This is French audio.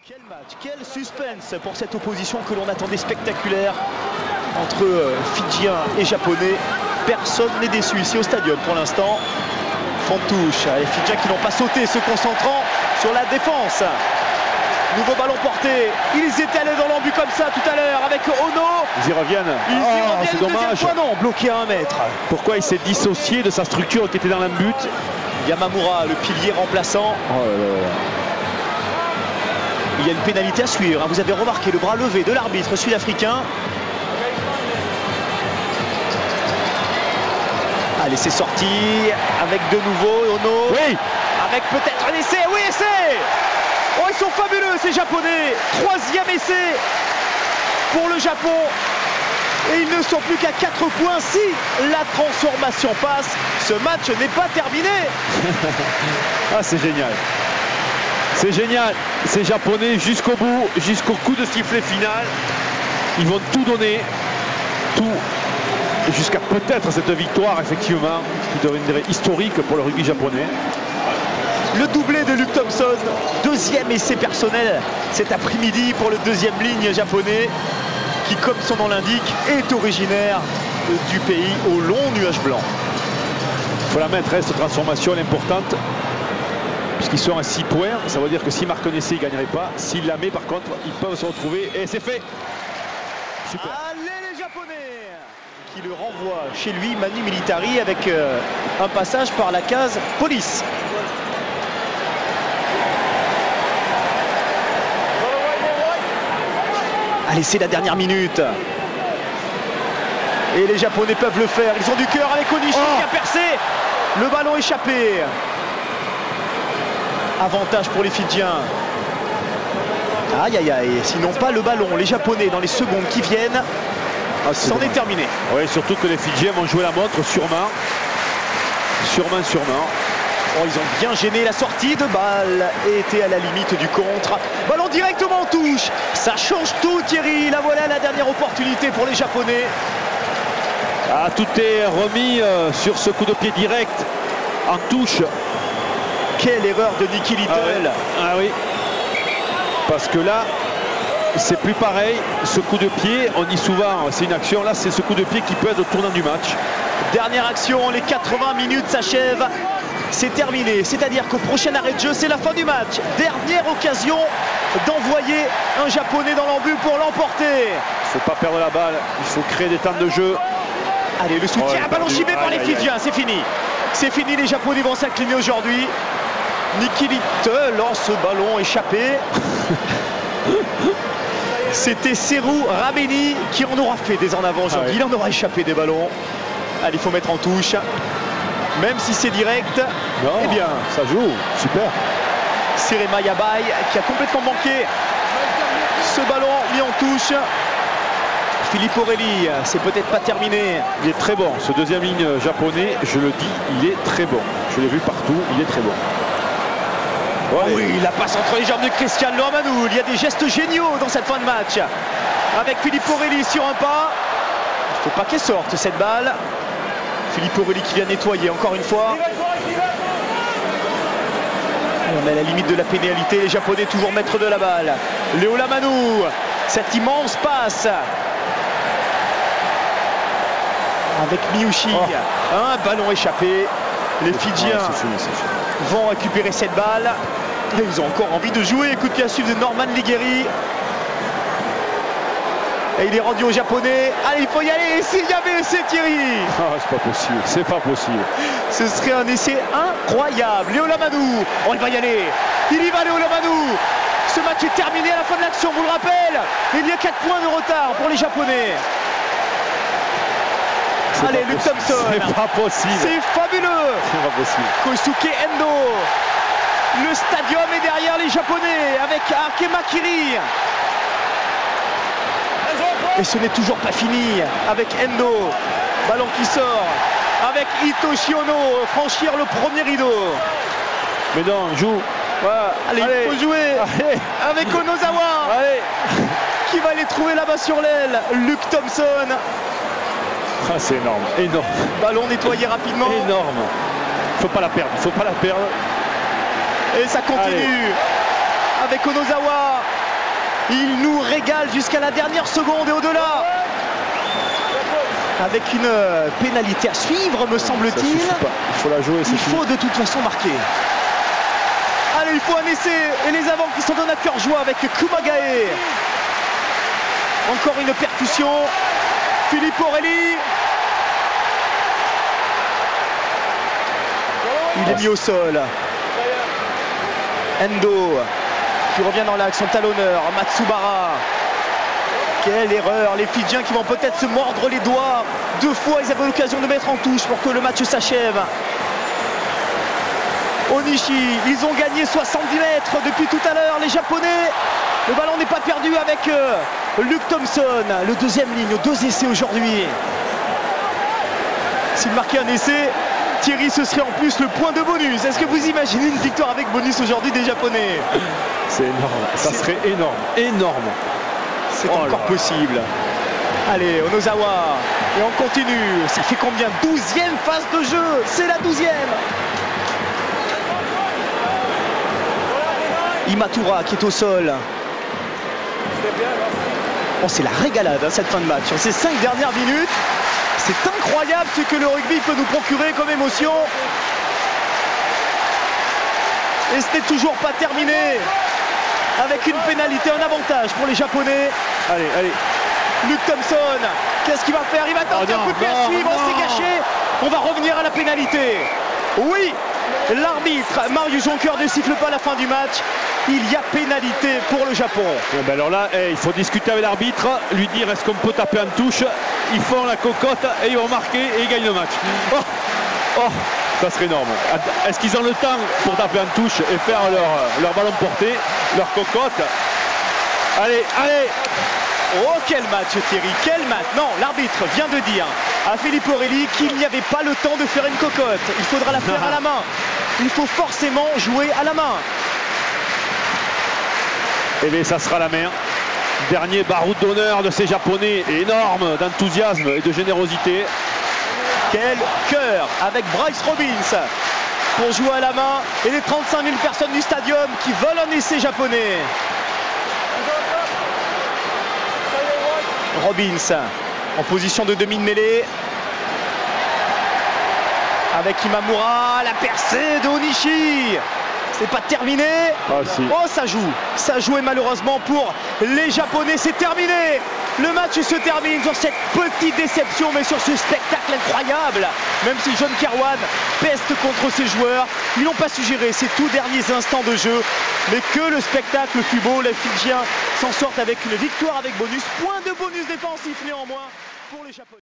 Quel match, quel suspense pour cette opposition que l'on attendait spectaculaire entre Fidjiens et Japonais. Personne n'est déçu ici au stadium pour l'instant. Fantouche, les Fidjiens qui n'ont pas sauté, se concentrant sur la défense. Nouveau ballon porté, ils étaient allés dans l'embut comme ça tout à l'heure avec Ono. Ils y reviennent. C'est dommage. Fois, non, bloqué à 1 mètre. Pourquoi il s'est dissocié de sa structure qui était dans l'embut? Yamamura, le pilier remplaçant. Il y a une pénalité à suivre. Vous avez remarqué le bras levé de l'arbitre sud-africain. Allez, c'est sorti avec de nouveau Ono. Oui. Avec peut-être un essai. Oui, essai. Oh, ils sont fabuleux ces Japonais. 3e essai pour le Japon. Et ils ne sont plus qu'à 4 points si la transformation passe. Ce match n'est pas terminé. Ah, c'est génial. C'est génial. Ces Japonais jusqu'au bout, jusqu'au coup de sifflet final. Ils vont tout donner. Tout. Jusqu'à peut-être cette victoire, effectivement, qui deviendrait historique pour le rugby japonais. Le doublé de Luke Thompson, 2e essai personnel cet après-midi pour le 2e ligne japonais, qui, comme son nom l'indique, est originaire du pays au long nuage blanc. Il faut la mettre, cette transformation, elle est importante, puisqu'ils sont à 6 points. Ça veut dire que s'ils marquent un essai, ils ne gagneraient pas. S'ils la mettent, par contre, ils peuvent se retrouver. Et c'est fait. Super. Allez les Japonais, qui le renvoie chez lui, Manu Militari, avec un passage par la case police. Allez, c'est la dernière minute. Et les Japonais peuvent le faire. Ils ont du cœur avec Onishi qui a percé. Le ballon échappé. Avantage pour les Fidjiens. Aïe aïe aïe. Sinon pas le ballon. Les Japonais dans les secondes qui viennent. C'en est terminé. Oui, surtout que les Fidjiens vont jouer la montre sûrement. Sûrement. Oh, ils ont bien gêné la sortie de balle et étaient à la limite du contre. Ballon directement en touche. Ça change tout, Thierry. Là voilà la dernière opportunité pour les Japonais. Ah, tout est remis sur ce coup de pied direct en touche. Quelle erreur de Nicky Little. Ah oui. Parce que là, c'est plus pareil. Ce coup de pied, on dit souvent, c'est une action. Là, c'est ce coup de pied qui peut être le tournant du match. Dernière action, les 80 minutes s'achèvent. C'est terminé, c'est-à-dire qu'au prochain arrêt de jeu, c'est la fin du match. Dernière occasion d'envoyer un Japonais dans l'embut pour l'emporter. Il ne faut pas perdre la balle, il faut créer des temps de jeu. Allez, le soutien, ballon chimé par les Fidjiens, c'est fini. C'est fini, les Japonais vont s'incliner aujourd'hui. Nicky Little lance ce ballon échappé. C'était Serou Rameni qui en aura fait des en avant aujourd'hui. Il en aura échappé des ballons. Allez, il faut mettre en touche. Même si c'est direct, eh bien, ça joue, super. Serema Yabai qui a complètement manqué ce ballon mis en touche. Philippe Aurélie, c'est peut-être pas terminé. Il est très bon, ce deuxième ligne japonais, je le dis, il est très bon. Je l'ai vu partout, il est très bon. Ouais. Oui, la passe entre les jambes de Christian Lormanou. Il y a des gestes géniaux dans cette fin de match. Avec Philippe Aurélie sur un pas. Il ne faut pas qu'elle sorte cette balle. Philippe Aurélie qui vient nettoyer encore une fois. On est à la limite de la pénalité. Les Japonais toujours maîtres de la balle. Léo Lamanou, cette immense passe. Avec Miyushi. Un ballon échappé. Les Fidjiens vont récupérer cette balle. Et ils ont encore envie de jouer. Coup de pied à suivre de Norman Ligueri. Et il est rendu aux Japonais. Allez, il faut y aller. S'il y avait essai, Thierry. C'est pas possible, c'est pas possible. Ce serait un essai incroyable. Léo Lamanou. Oh, il va y aller. Il y va, Léo Lamanou. Ce match est terminé à la fin de l'action, vous le rappelle. Il y a 4 points de retard pour les Japonais. Allez, Luke Thompson. C'est pas possible. C'est fabuleux. C'est pas possible. Kosuke Endo. Le stadium est derrière les Japonais avec Akema Kiri. Et ce n'est toujours pas fini avec Endo. Ballon qui sort avec Hitoshi Ono. Franchir le premier rideau. Mais non, joue. Voilà. Allez, il faut jouer. Allez. Avec Onozawa. Allez. Qui va les trouver là-bas sur l'aile. Luke Thompson. Ah, c'est énorme, énorme. Ballon nettoyé rapidement. Énorme. Faut pas la perdre, faut pas la perdre. Et ça continue. Allez. avec Onozawa. Il nous régale jusqu'à la dernière seconde et au-delà. Avec une pénalité à suivre, me semble-t-il. Il faut la jouer. Il faut de toute façon marquer. Allez, il faut un essai. Et les avants qui s'en donnent à cœur joie avec Kumagae. Encore une percussion. Philippe Aurélie. Il est mis au sol. Endo qui revient dans l'axe, son talonneur, Matsubara. Quelle erreur, les Fidjiens qui vont peut-être se mordre les doigts. 2 fois, ils avaient l'occasion de mettre en touche pour que le match s'achève. Onishi, ils ont gagné 70 mètres depuis tout à l'heure, les Japonais. Le ballon n'est pas perdu avec Luke Thompson, le deuxième ligne, 2 essais aujourd'hui. S'il marquait un essai, Thierry, ce serait en plus le point de bonus. Est-ce que vous imaginez une victoire avec bonus aujourd'hui des Japonais? C'est énorme, ça serait énorme, énorme. C'est encore possible. Allez, Onozawa. Et on continue. Ça fait combien? 12e phase de jeu. C'est la 12e. Imatura qui est au sol. Oh, c'est la régalade hein, cette fin de match. Sur ces 5 dernières minutes, c'est incroyable ce que le rugby peut nous procurer comme émotion. Et ce n'est toujours pas terminé. Avec une pénalité, un avantage pour les Japonais. Allez, allez. Luke Thompson, qu'est-ce qu'il va faire? Il va tenter un coup de pied à suivre, c'est gâché. On va revenir à la pénalité. Oui, l'arbitre Marius Jonker ne siffle pas la fin du match. Il y a pénalité pour le Japon. Ouais, ben alors là, il faut discuter avec l'arbitre, lui dire est-ce qu'on peut taper en touche. Ils font la cocotte et ils vont marquer et ils gagnent le match. Oh, oh, ça serait énorme. Est-ce qu'ils ont le temps pour taper en touche et faire leur ballon porté, leur cocotte? Allez, allez. Oh, quel match Thierry, quel match. Non, l'arbitre vient de dire à Philippe Aurélie qu'il n'y avait pas le temps de faire une cocotte. Il faudra la faire à la main. Il faut forcément jouer à la main. Et bien ça sera la main. Dernier baroud d'honneur de ces Japonais, énorme d'enthousiasme et de générosité. Quel cœur avec Bryce Robbins pour jouer à la main et les 35 000 personnes du stadium qui veulent un essai japonais. Robbins en position de demi de mêlée avec Imamura, la percée de Onishi. C'est pas terminé. Ah, si. Oh, ça joue. Ça jouait malheureusement pour les Japonais. C'est terminé. Le match se termine sur cette petite déception, mais sur ce spectacle incroyable. Même si John Kerwan peste contre ses joueurs, ils n'ont pas su gérer ces tout derniers instants de jeu. Mais que le spectacle fut beau. Les Fidjiens s'en sortent avec une victoire avec bonus. Point de bonus défensif néanmoins pour les Japonais.